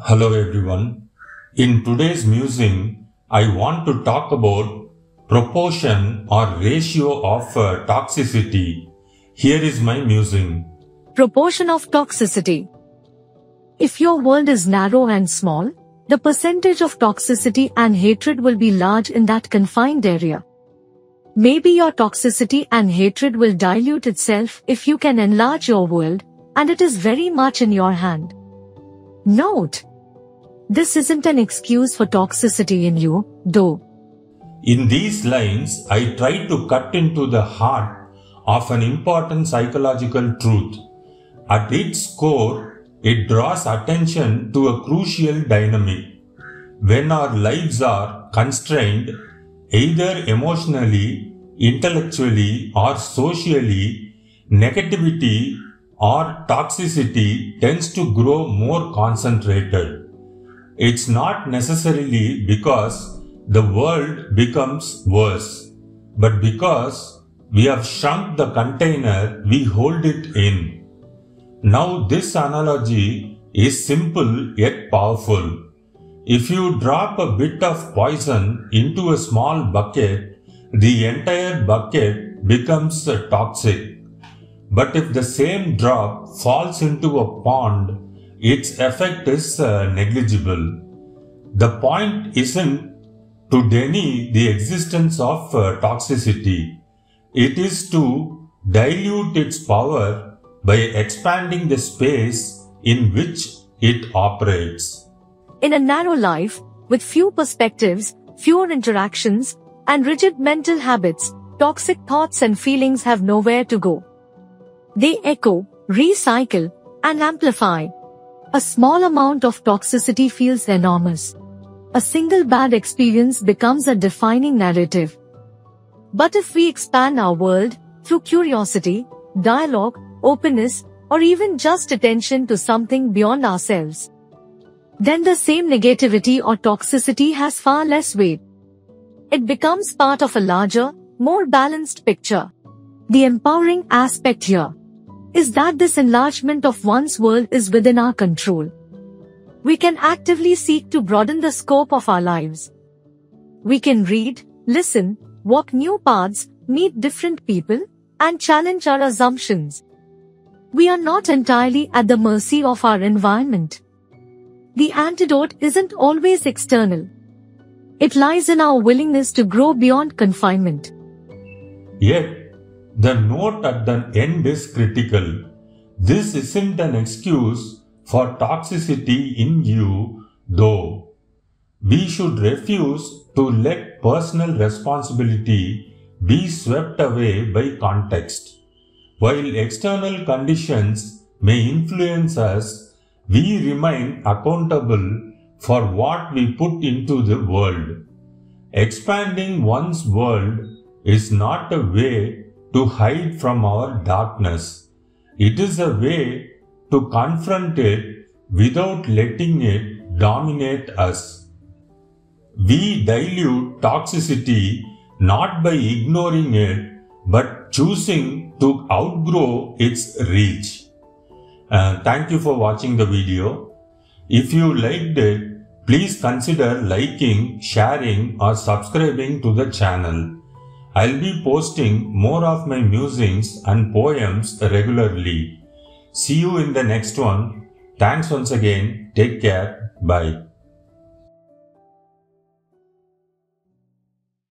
Hello everyone. In today's musing, I want to talk about proportion or ratio of toxicity. Here is my musing. Proportion of toxicity. If your world is narrow and small, the percentage of toxicity and hatred will be large in that confined area. Maybe your toxicity and hatred will dilute itself if you can enlarge your world, and it is very much in your hand. Note: this isn't an excuse for toxicity in you, though. In these lines, I try to cut into the heart of an important psychological truth. At its core, it draws attention to a crucial dynamic. When our lives are constrained, either emotionally, intellectually, or socially, negativity or toxicity tends to grow more concentrated. It's not necessarily because the world becomes worse, but because we have shrunk the container we hold it in. Now this analogy is simple yet powerful. If you drop a bit of poison into a small bucket, the entire bucket becomes toxic. But if the same drop falls into a pond, its effect is negligible. The point isn't to deny the existence of toxicity. It is to dilute its power by expanding the space in which it operates. In a narrow life, with few perspectives, fewer interactions, and rigid mental habits, toxic thoughts and feelings have nowhere to go. They echo, recycle, and amplify. A small amount of toxicity feels enormous. A single bad experience becomes a defining narrative. But if we expand our world through curiosity, dialogue, openness, or even just attention to something beyond ourselves, then the same negativity or toxicity has far less weight. It becomes part of a larger, more balanced picture. The empowering aspect here is that this enlargement of one's world is within our control. We can actively seek to broaden the scope of our lives. We can read, listen, walk new paths, meet different people, and challenge our assumptions. We are not entirely at the mercy of our environment. The antidote isn't always external. It lies in our willingness to grow beyond confinement. Yet, the note at the end is critical. This isn't an excuse for toxicity in you, though. We should refuse to let personal responsibility be swept away by context. While external conditions may influence us, we remain accountable for what we put into the world. Expanding one's world is not a way to hide from our darkness. It is a way to confront it without letting it dominate us. We dilute toxicity not by ignoring it, but choosing to outgrow its reach. Thank you for watching the video. If you liked it, please consider liking, sharing, or subscribing to the channel. I'll be posting more of my musings and poems regularly. See you in the next one. Thanks once again. Take care. Bye.